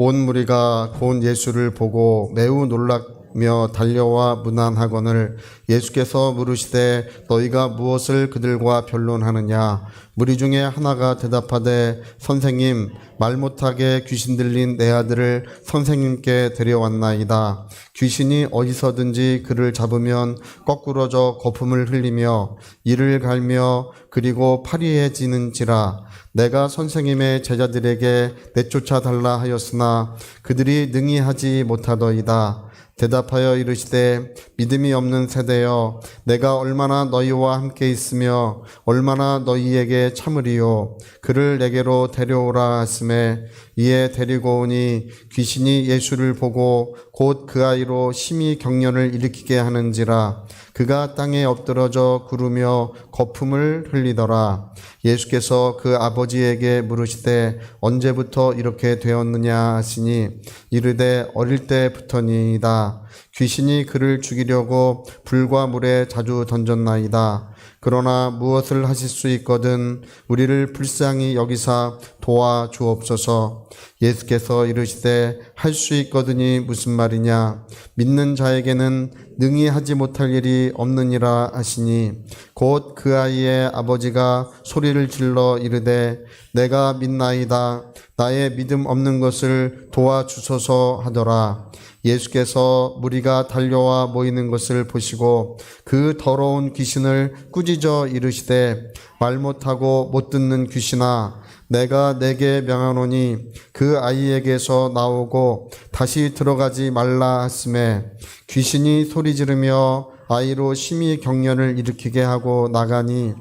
온 무리가 곧 예수를 보고 매우 놀라며 달려와 문안하거늘 예수께서 물으시되 너희가 무엇을 그들과 변론하느냐. 무리 중에 하나가 대답하되 선생님, 말 못하게 귀신 들린 내 아들을 선생님께 데려왔나이다. 귀신이 어디서든지 그를 잡으면 거꾸러져 거품을 흘리며 이를 갈며 그리고 파리해지는지라. 내가 선생님의 제자들에게 내쫓아 달라 하였으나 그들이 능히 하지 못하더이다. 대답하여 이르시되 믿음이 없는 세대여, 내가 얼마나 너희와 함께 있으며 얼마나 너희에게 참으리요. 그를 내게로 데려오라 하시매 이에 데리고 오니 귀신이 예수를 보고 곧 그 아이로 심히 경련을 일으키게 하는지라. 그가 땅에 엎드러져 구르며 거품을 흘리더라. 예수께서 그 아버지에게 물으시되 언제부터 이렇게 되었느냐 하시니 이르되 어릴 때부터니이다. 귀신이 그를 죽이려고 불과 물에 자주 던졌나이다. 그러나 무엇을 하실 수 있거든 우리를 불쌍히 여기사 도와주옵소서. 예수께서 이르시되 할 수 있거든이 무슨 말이냐. 믿는 자에게는 능히 하지 못할 일이 없느니라 하시니 곧 그 아이의 아버지가 소리를 질러 이르되 내가 믿나이다. 나의 믿음 없는 것을 도와주소서 하더라. 예수께서 무리가 달려와 모이는 것을 보시고 그 더러운 귀신을 꾸짖어 이르시되 말 못하고 못 듣는 귀신아, 내가 내게 명하노니 그 아이에게서 나오고 다시 들어가지 말라 하시매 귀신이 소리 지르며 아이로 심히 경련을 일으키게 하고 나가니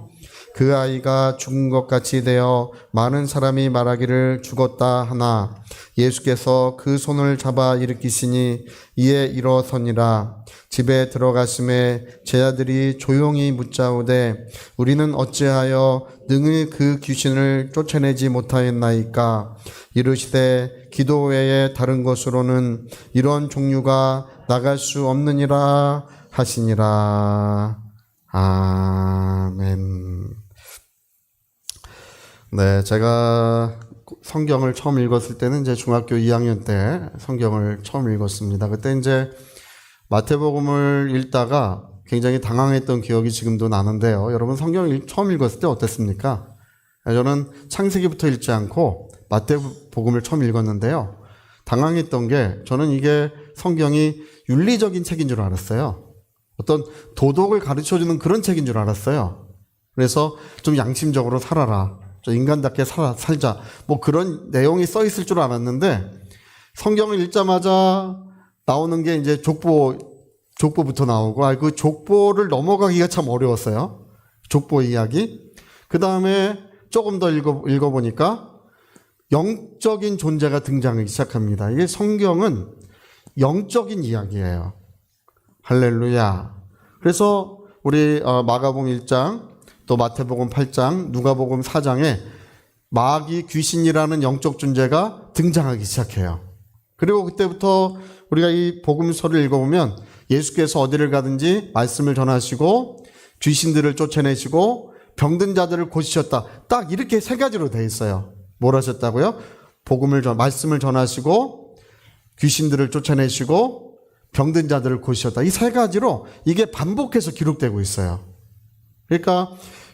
그 아이가 죽은 것 같이 되어 많은 사람이 말하기를 죽었다 하나 예수께서 그 손을 잡아 일으키시니 이에 일어서니라. 집에 들어가심에 제자들이 조용히 묻자오되 우리는 어찌하여 능히 그 귀신을 쫓아내지 못하였나이까. 이르시되 기도 외에 다른 것으로는 이런 종류가 나갈 수 없느니라 하시니라. 아멘. 네, 제가 성경을 처음 읽었을 때는 이제 중학교 2학년 때 성경을 처음 읽었습니다. 그때 이제 마태복음을 읽다가 굉장히 당황했던 기억이 지금도 나는데요. 여러분 성경을 처음 읽었을 때 어땠습니까? 저는 창세기부터 읽지 않고 마태복음을 처음 읽었는데요. 당황했던 게 저는 이게 성경이 윤리적인 책인 줄 알았어요. 어떤 도덕을 가르쳐주는 그런 책인 줄 알았어요. 그래서 좀 양심적으로 살아라. 좀 인간답게 살자. 뭐 그런 내용이 써 있을 줄 알았는데 성경을 읽자마자 나오는 게 이제 족보부터 나오고 그 족보를 넘어가기가 참 어려웠어요. 족보 이야기. 그 다음에 조금 더 읽어보니까 영적인 존재가 등장하기 시작합니다. 이게 성경은 영적인 이야기예요. 할렐루야. 그래서 우리 마가복음 1장 또 마태복음 8장 누가복음 4장에 마귀 귀신이라는 영적 존재가 등장하기 시작해요. 그리고 그때부터 우리가 이 복음서를 읽어보면 예수께서 어디를 가든지 말씀을 전하시고 귀신들을 쫓아내시고 병든 자들을 고치셨다. 딱 이렇게 세 가지로 되어 있어요. 뭘 하셨다고요? 말씀을 전하시고 귀신들을 쫓아내시고 병든 자들을 고치셨다. 이 세 가지로 이게 반복해서 기록되고 있어요. 그러니까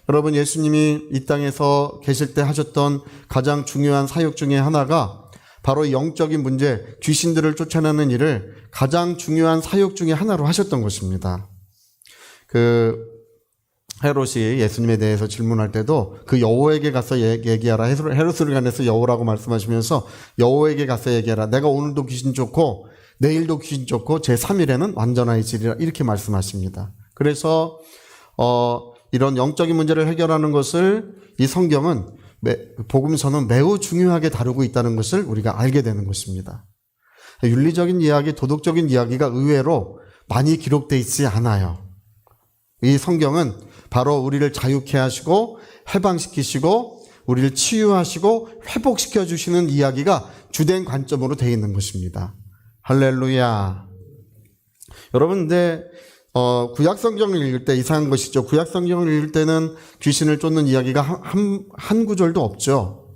여러분 예수님이 이 땅에서 계실 때 하셨던 가장 중요한 사역 중에 하나가 바로 영적인 문제, 귀신들을 쫓아내는 일을 가장 중요한 사역 중에 하나로 하셨던 것입니다. 헤롯이 예수님에 대해서 질문할 때도 그 여호에게 가서 얘기하라. 헤롯을 관해서 여호라고 말씀하시면서 여호에게 가서 얘기하라. 내가 오늘도 귀신 쫓고 내일도 귀신 쫓고 제3일에는 완전하여지리라. 이렇게 말씀하십니다. 그래서 이런 영적인 문제를 해결하는 것을 이 성경은 복음서는 매우 중요하게 다루고 있다는 것을 우리가 알게 되는 것입니다. 윤리적인 이야기, 도덕적인 이야기가 의외로 많이 기록되어 있지 않아요. 이 성경은 바로 우리를 자유케 하시고 해방시키시고 우리를 치유하시고 회복시켜 주시는 이야기가 주된 관점으로 되어 있는 것입니다. 할렐루야. 여러분, 근데 구약 성경을 읽을 때 이상한 것이죠. 구약 성경을 읽을 때는 귀신을 쫓는 이야기가 한 구절도 없죠.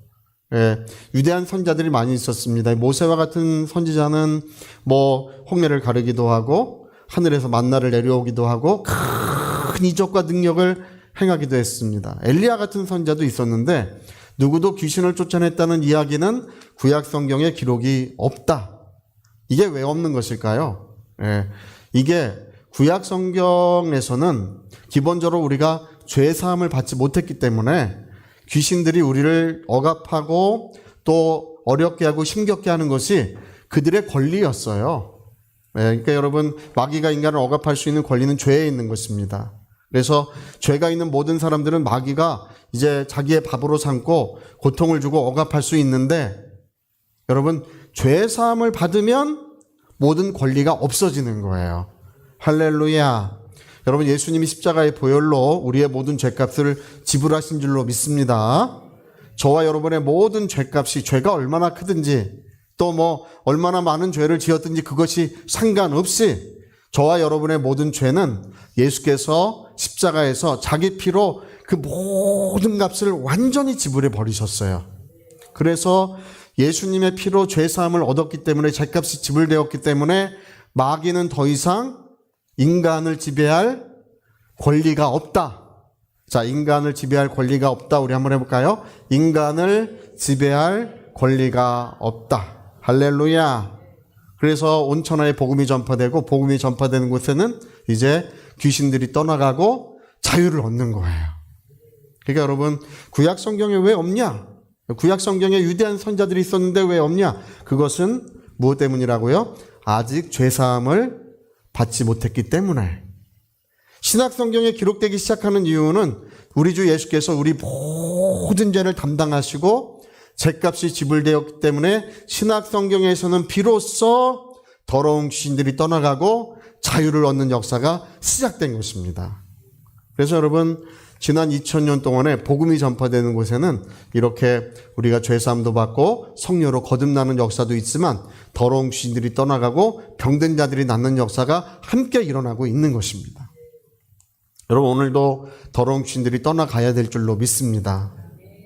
예, 위대한 선자들이 많이 있었습니다. 모세와 같은 선지자는 뭐 홍해를 가르기도 하고 하늘에서 만나를 내려오기도 하고 큰 이적과 능력을 행하기도 했습니다. 엘리야 같은 선자도 있었는데 누구도 귀신을 쫓아냈다는 이야기는 구약 성경에 기록이 없다. 이게 왜 없는 것일까요? 예, 이게 구약 성경에서는 기본적으로 우리가 죄 사함을 받지 못했기 때문에 귀신들이 우리를 억압하고 또 어렵게 하고 힘겹게 하는 것이 그들의 권리였어요. 예, 그러니까 여러분, 마귀가 인간을 억압할 수 있는 권리는 죄에 있는 것입니다. 그래서 죄가 있는 모든 사람들은 마귀가 이제 자기의 밥으로 삼고 고통을 주고 억압할 수 있는데, 여러분, 죄 사함을 받으면 모든 권리가 없어지는 거예요. 할렐루야. 여러분, 예수님이 십자가의 보혈로 우리의 모든 죄값을 지불하신 줄로 믿습니다. 저와 여러분의 모든 죄값이, 죄가 얼마나 크든지 또 뭐 얼마나 많은 죄를 지었든지 그것이 상관없이 저와 여러분의 모든 죄는 예수께서 십자가에서 자기 피로 그 모든 값을 완전히 지불해 버리셨어요. 그래서 예수님의 피로 죄사함을 얻었기 때문에, 죄값이 지불되었기 때문에 마귀는 더 이상 인간을 지배할 권리가 없다. 자, 인간을 지배할 권리가 없다. 우리 한번 해볼까요? 인간을 지배할 권리가 없다. 할렐루야. 그래서 온 천하에 복음이 전파되고, 복음이 전파되는 곳에는 이제 귀신들이 떠나가고 자유를 얻는 거예요. 그러니까 여러분, 구약 성경에 왜 없냐? 구약 성경에 위대한 선자들이 있었는데 왜 없냐? 그것은 무엇 때문이라고요? 아직 죄사함을 받지 못했기 때문에. 신약 성경에 기록되기 시작하는 이유는 우리 주 예수께서 우리 모든 죄를 담당하시고 죄값이 지불되었기 때문에 신약 성경에서는 비로소 더러운 귀신들이 떠나가고 자유를 얻는 역사가 시작된 것입니다. 그래서 여러분, 지난 2000년 동안에 복음이 전파되는 곳에는 이렇게 우리가 죄사함도 받고 성령으로 거듭나는 역사도 있지만 더러운 귀신들이 떠나가고 병든 자들이 낫는 역사가 함께 일어나고 있는 것입니다. 여러분, 오늘도 더러운 귀신들이 떠나가야 될 줄로 믿습니다.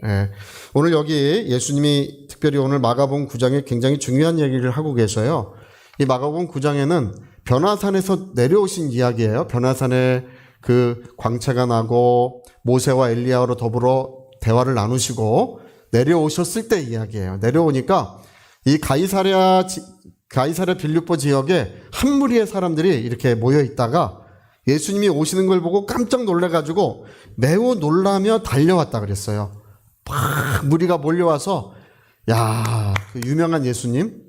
예. 오늘 여기 예수님이 특별히 오늘 마가복음 9장에 굉장히 중요한 얘기를 하고 계셔요. 이 마가복음 9장에는 변화산에서 내려오신 이야기예요. 변화산에 그 광채가 나고 모세와 엘리야로 더불어 대화를 나누시고 내려오셨을 때 이야기예요. 내려오니까 이 가이사랴 빌립보 지역에 한 무리의 사람들이 이렇게 모여 있다가 예수님이 오시는 걸 보고 깜짝 놀래가지고 매우 놀라며 달려왔다 그랬어요. 막 무리가 몰려와서, 야, 그 유명한 예수님,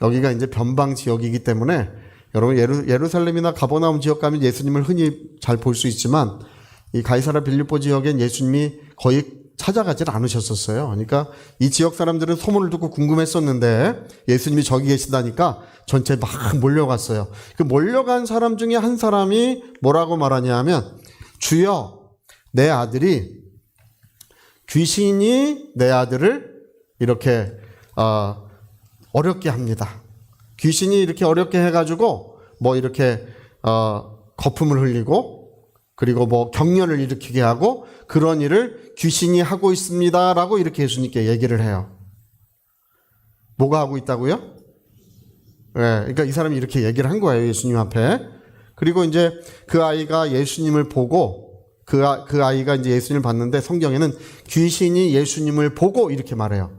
여기가 이제 변방 지역이기 때문에 여러분, 예루살렘이나 가버나움 지역 가면 예수님을 흔히 잘 볼 수 있지만 이 가이사랴 빌립보 지역엔 예수님이 거의 찾아가질 않으셨었어요. 그러니까 이 지역 사람들은 소문을 듣고 궁금했었는데 예수님이 저기 계신다니까 전체 막 몰려갔어요. 그 몰려간 사람 중에 한 사람이 뭐라고 말하냐 하면, 주여, 내 아들이, 귀신이 내 아들을 이렇게 어렵게 합니다. 귀신이 이렇게 어렵게 해가지고 뭐 이렇게 거품을 흘리고 그리고 뭐 경련을 일으키게 하고 그런 일을 귀신이 하고 있습니다라고 이렇게 예수님께 얘기를 해요. 뭐가 하고 있다고요? 네, 그러니까 이 사람이 이렇게 얘기를 한 거예요, 예수님 앞에. 그리고 이제 그 아이가 예수님을 보고 그 아이가 이제 예수님을 봤는데 성경에는 귀신이 예수님을 보고 이렇게 말해요.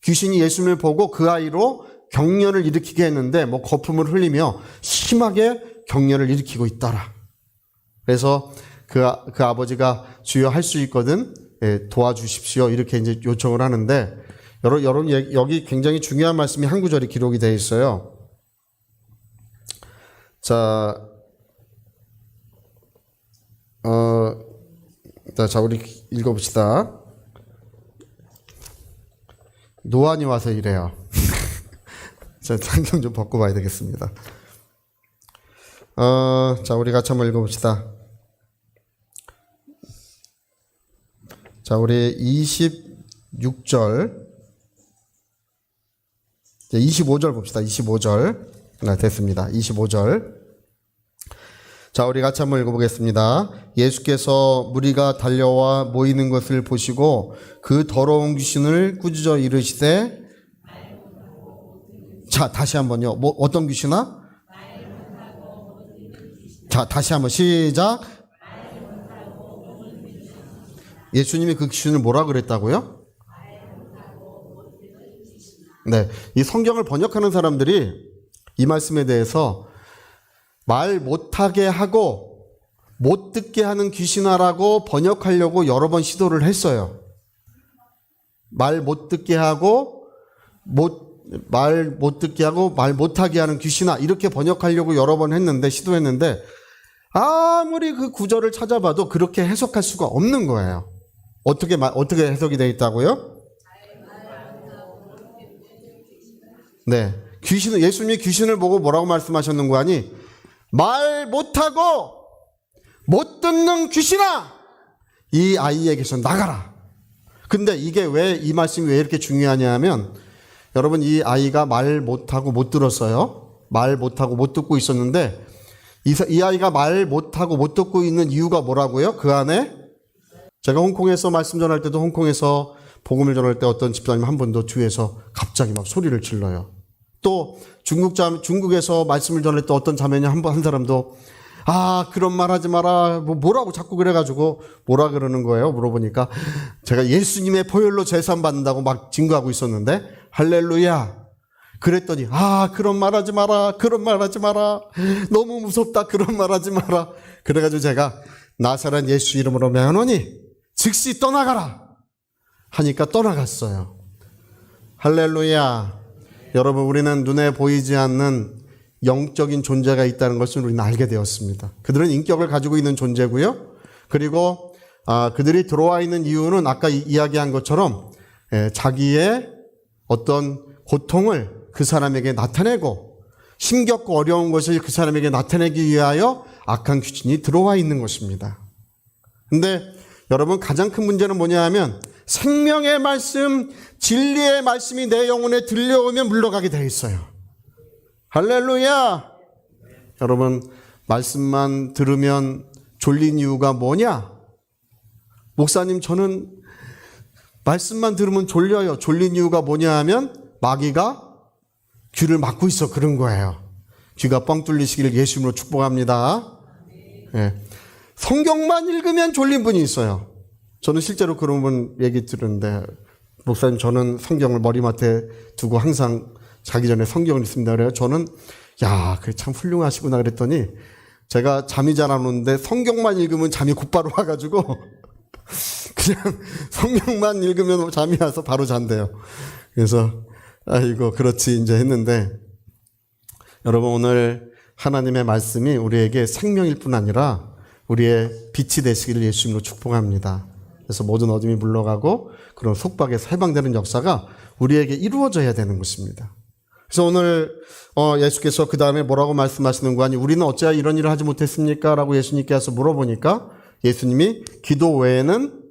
귀신이 예수님을 보고 그 아이로 경련을 일으키게 했는데 뭐 거품을 흘리며 심하게 경련을 일으키고 있더라. 그래서 그 아버지가 주여 할 수 있거든, 도와주십시오, 이렇게 이제 요청을 하는데, 여러분 여기 굉장히 중요한 말씀이 한 구절이 기록이 되어 있어요. 자, 우리 읽어봅시다. 노안이 와서 이래요. 자, 상경 좀 벗고 봐야 되겠습니다. 자, 우리 같이 한번 읽어봅시다. 자, 우리 26절, 25절 봅시다. 25절. 네, 됐습니다. 25절. 자, 우리 같이 한번 읽어보겠습니다. 예수께서 무리가 달려와 모이는 것을 보시고 그 더러운 귀신을 꾸짖어 이르시되, 자, 다시 한번요. 어떤 귀신아? 자, 다시 한번 시작. 예수님이 그 귀신을 뭐라 그랬다고요? 네, 이 성경을 번역하는 사람들이 이 말씀에 대해서 말 못하게 하고 못 듣게 하는 귀신아라고 번역하려고 여러 번 시도를 했어요. 말 못 듣게 하고 말 못 듣게 하고 말 못하게 하는 귀신아, 이렇게 번역하려고 여러 번 했는데, 시도했는데 아무리 그 구절을 찾아봐도 그렇게 해석할 수가 없는 거예요. 어떻게 해석이 되어 있다고요? 네, 귀신은, 예수님이 귀신을 보고 뭐라고 말씀하셨는 거 아니? 말 못하고 못 듣는 귀신아, 이 아이에게서 나가라. 근데 이게 왜, 이 말씀이 왜 이렇게 중요하냐 하면, 여러분, 이 아이가 말 못하고 못 들었어요. 말 못하고 못 듣고 있었는데, 이 아이가 말 못하고 못 듣고 있는 이유가 뭐라고요? 그 안에, 제가 홍콩에서 말씀 전할 때도, 홍콩에서 복음을 전할 때 어떤 집사님 한 분도 뒤에서 갑자기 막 소리를 질러요. 또 중국에서 말씀을 전할 때 어떤 자매냐 한 사람도, 그런 말 하지 마라, 뭐라고 자꾸 그래가지고 뭐라 그러는 거예요? 물어보니까 제가 예수님의 보혈로 제사함 받는다고 막 증거하고 있었는데, 할렐루야. 그랬더니 그런 말 하지 마라, 그런 말 하지 마라, 너무 무섭다, 그런 말 하지 마라. 그래가지고 제가 나사렛 예수 이름으로 명하노니 즉시 떠나가라 하니까 떠나갔어요. 할렐루야. 여러분, 우리는 눈에 보이지 않는 영적인 존재가 있다는 것을 우리는 알게 되었습니다. 그들은 인격을 가지고 있는 존재고요. 그리고 그들이 들어와 있는 이유는 아까 이야기한 것처럼 자기의 어떤 고통을 그 사람에게 나타내고, 힘겹고 어려운 것을 그 사람에게 나타내기 위하여 악한 귀신이 들어와 있는 것입니다. 근데 여러분, 가장 큰 문제는 뭐냐 하면, 생명의 말씀, 진리의 말씀이 내 영혼에 들려오면 물러가게 돼 있어요. 할렐루야. 여러분, 말씀만 들으면 졸린 이유가 뭐냐? 목사님, 저는 말씀만 들으면 졸려요. 졸린 이유가 뭐냐 하면, 마귀가 귀를 막고 있어 그런 거예요. 귀가 뻥 뚫리시기를 예수님으로 축복합니다. 네. 성경만 읽으면 졸린 분이 있어요. 저는 실제로 그런 분 얘기 들었는데, 목사님, 저는 성경을 머리맡에 두고 항상 자기 전에 성경을 읽습니다. 그래요. 저는 그게 참 훌륭하시구나 그랬더니, 제가 잠이 잘 안 오는데 성경만 읽으면 잠이 곧바로 와가지고 그냥 성경만 읽으면 잠이 와서 바로 잔대요. 그래서 아이고 그렇지 이제 했는데, 여러분, 오늘 하나님의 말씀이 우리에게 생명일 뿐 아니라 우리의 빛이 되시기를 예수님으로 축복합니다. 그래서 모든 어둠이 물러가고 그런 속박에서 해방되는 역사가 우리에게 이루어져야 되는 것입니다. 그래서 오늘 예수께서 그 다음에 뭐라고 말씀하시는 거 아니? 우리는 어찌하여 이런 일을 하지 못했습니까? 라고 예수님께서 물어보니까 예수님이 기도 외에는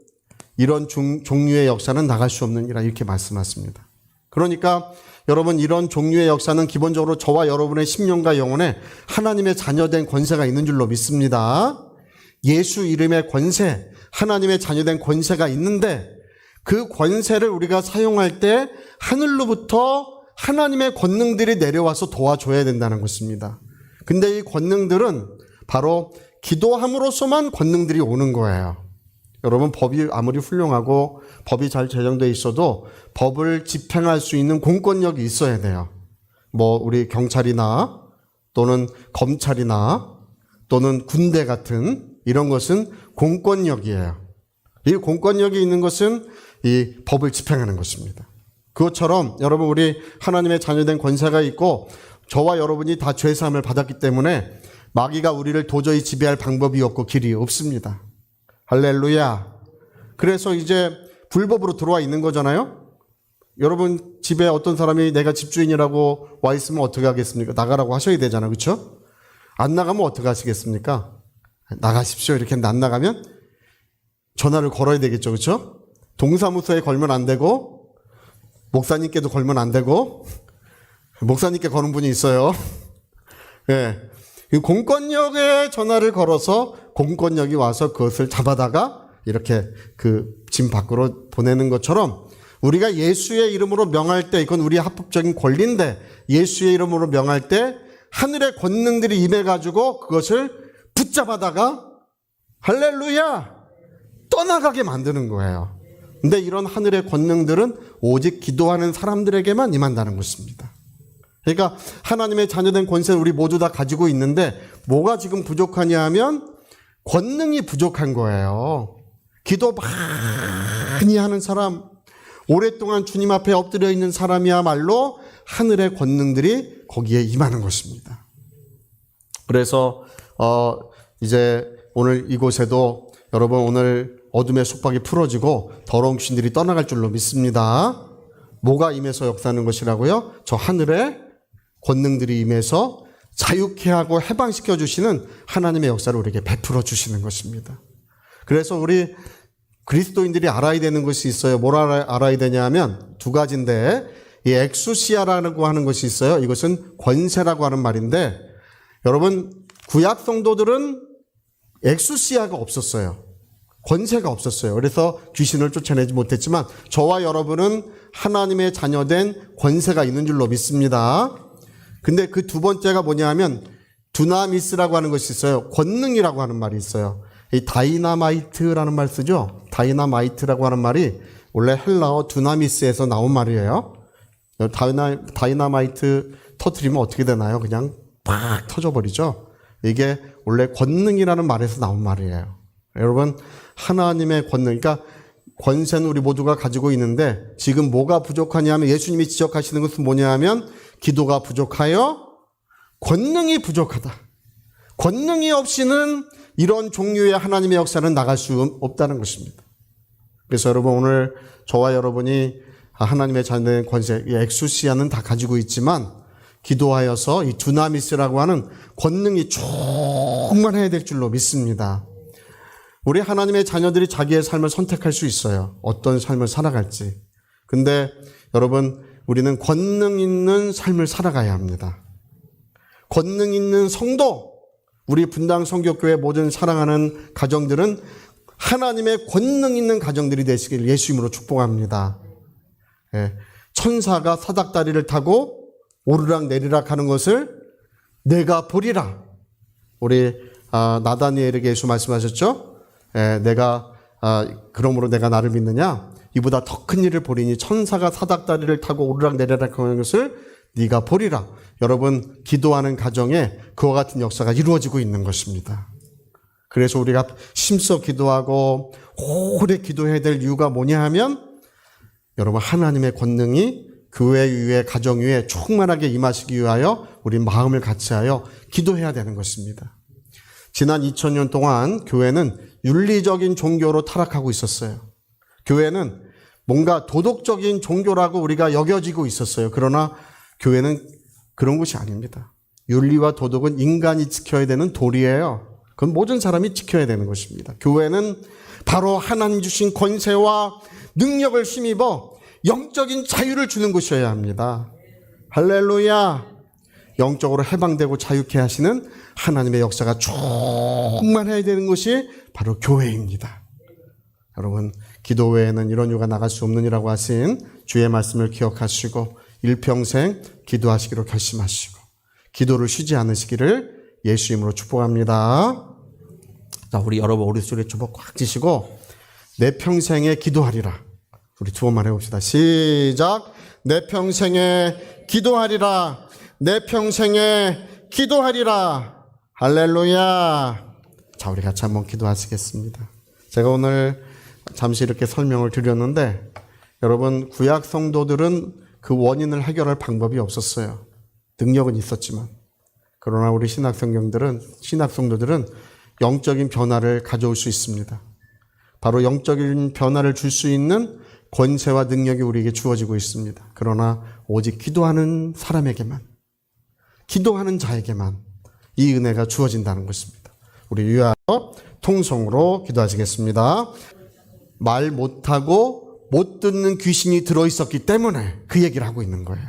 이런 종류의 역사는 나갈 수 없는 이라 이렇게 말씀하십니다. 그러니까 여러분, 이런 종류의 역사는 기본적으로 저와 여러분의 심령과 영혼에 하나님의 자녀된 권세가 있는 줄로 믿습니다. 예수 이름의 권세, 하나님의 자녀된 권세가 있는데, 그 권세를 우리가 사용할 때 하늘로부터 하나님의 권능들이 내려와서 도와줘야 된다는 것입니다. 근데 이 권능들은 바로 기도함으로써만 권능들이 오는 거예요. 여러분, 법이 아무리 훌륭하고 법이 잘 제정되어 있어도 법을 집행할 수 있는 공권력이 있어야 돼요. 우리 경찰이나 또는 검찰이나 또는 군대 같은 이런 것은 공권력이에요. 이 공권력이 있는 것은 이 법을 집행하는 것입니다. 그것처럼 여러분, 우리 하나님의 자녀된 권세가 있고 저와 여러분이 다 죄사함을 받았기 때문에 마귀가 우리를 도저히 지배할 방법이 없고 길이 없습니다. 할렐루야. 그래서 이제 불법으로 들어와 있는 거잖아요. 여러분, 집에 어떤 사람이 내가 집주인이라고 와 있으면 어떻게 하겠습니까? 나가라고 하셔야 되잖아요. 그렇죠? 안 나가면 어떻게 하시겠습니까? 나가십시오 이렇게 했는데 안 나가면 전화를 걸어야 되겠죠. 그렇죠? 동사무소에 걸면 안 되고, 목사님께도 걸면 안 되고, 목사님께 거는 분이 있어요. 예. 이 공권력에 전화를 걸어서 공권력이 와서 그것을 잡아다가 이렇게 그 집 밖으로 보내는 것처럼 우리가 예수의 이름으로 명할 때, 이건 우리의 합법적인 권리인데, 예수의 이름으로 명할 때 하늘의 권능들이 임해가지고 그것을 붙잡아다가 할렐루야 떠나가게 만드는 거예요. 근데 이런 하늘의 권능들은 오직 기도하는 사람들에게만 임한다는 것입니다. 그러니까 하나님의 자녀된 권세는 우리 모두 다 가지고 있는데 뭐가 지금 부족하냐 하면 권능이 부족한 거예요. 기도 많이 하는 사람, 오랫동안 주님 앞에 엎드려 있는 사람이야말로 하늘의 권능들이 거기에 임하는 것입니다. 그래서 이제 오늘 이곳에도 여러분 오늘 어둠의 속박이 풀어지고 더러운 귀신들이 떠나갈 줄로 믿습니다. 뭐가 임해서 역사하는 것이라고요? 저 하늘의 권능들이 임해서 자유케 하고 해방시켜 주시는 하나님의 역사를 우리에게 베풀어 주시는 것입니다. 그래서 우리 그리스도인들이 알아야 되는 것이 있어요. 뭘 알아야 되냐 하면 두 가지인데, 이 엑수시아라고 하는 것이 있어요. 이것은 권세라고 하는 말인데, 여러분 구약 성도들은 엑수시아가 없었어요. 권세가 없었어요. 그래서 귀신을 쫓아내지 못했지만 저와 여러분은 하나님의 자녀된 권세가 있는 줄로 믿습니다. 근데 그 두 번째가 뭐냐 하면 두나미스라고 하는 것이 있어요. 권능이라고 하는 말이 있어요. 이 다이나마이트라는 말 쓰죠. 다이나마이트라고 하는 말이 원래 헬라어 두나미스에서 나온 말이에요. 다이나마이트 터뜨리면 어떻게 되나요? 그냥 팍 터져버리죠. 이게 원래 권능이라는 말에서 나온 말이에요. 여러분 하나님의 권능, 그러니까 권세는 우리 모두가 가지고 있는데 지금 뭐가 부족하냐 하면 예수님이 지적하시는 것은 뭐냐 하면 기도가 부족하여 권능이 부족하다. 권능이 없이는 이런 종류의 하나님의 역사는 나갈 수 없다는 것입니다. 그래서 여러분 오늘 저와 여러분이 하나님의 자녀된 권세, 이 엑수시아는 다 가지고 있지만 기도하여서 이 두나미스라고 하는 권능이 충만해야 될 줄로 믿습니다. 우리 하나님의 자녀들이 자기의 삶을 선택할 수 있어요. 어떤 삶을 살아갈지. 근데 여러분 우리는 권능 있는 삶을 살아가야 합니다. 권능 있는 성도, 우리 분당 성교교회 모든 사랑하는 가정들은 하나님의 권능 있는 가정들이 되시길 예수 이름으로 축복합니다. 천사가 사닥다리를 타고 오르락 내리락 하는 것을 내가 보리라. 우리 나다니엘에게 예수 말씀하셨죠? 그러므로 내가 나를 믿느냐? 이보다 더 큰 일을 보리니 천사가 사닥다리를 타고 오르락 내리락 하는 것을 네가 보리라. 여러분 기도하는 가정에 그와 같은 역사가 이루어지고 있는 것입니다. 그래서 우리가 힘써 기도하고 오래 기도해야 될 이유가 뭐냐 하면 여러분 하나님의 권능이 교회 위에 가정 위에 충만하게 임하시기 위하여 우리 마음을 같이하여 기도해야 되는 것입니다. 지난 2000년 동안 교회는 윤리적인 종교로 타락하고 있었어요. 교회는 뭔가 도덕적인 종교라고 우리가 여겨지고 있었어요. 그러나 교회는 그런 것이 아닙니다. 윤리와 도덕은 인간이 지켜야 되는 도리예요. 그건 모든 사람이 지켜야 되는 것입니다. 교회는 바로 하나님 주신 권세와 능력을 힘입어 영적인 자유를 주는 것이어야 합니다. 할렐루야. 영적으로 해방되고 자유케 하시는 하나님의 역사가 충만해야 되는 것이 바로 교회입니다. 여러분 기도 외에는 이런 이유가 나갈 수 없느니라고 하신 주의 말씀을 기억하시고 일평생 기도하시기로 결심하시고 기도를 쉬지 않으시기를 예수 이름으로 축복합니다. 자, 우리 여러분 오른손에 주먹 꽉 쥐시고 내 평생에 기도하리라. 우리 두 번만 해봅시다. 시작. 내 평생에 기도하리라. 내 평생에 기도하리라. 할렐루야. 자, 우리 같이 한번 기도하시겠습니다. 제가 오늘 잠시 이렇게 설명을 드렸는데 여러분 구약 성도들은 그 원인을 해결할 방법이 없었어요. 능력은 있었지만. 그러나 우리 신약 성도들은 영적인 변화를 가져올 수 있습니다. 바로 영적인 변화를 줄 수 있는 권세와 능력이 우리에게 주어지고 있습니다. 그러나 오직 기도하는 사람에게만, 기도하는 자에게만 이 은혜가 주어진다는 것입니다. 우리 위하여 통성으로 기도하시겠습니다. 말 못하고 못 듣는 귀신이 들어있었기 때문에 그 얘기를 하고 있는 거예요.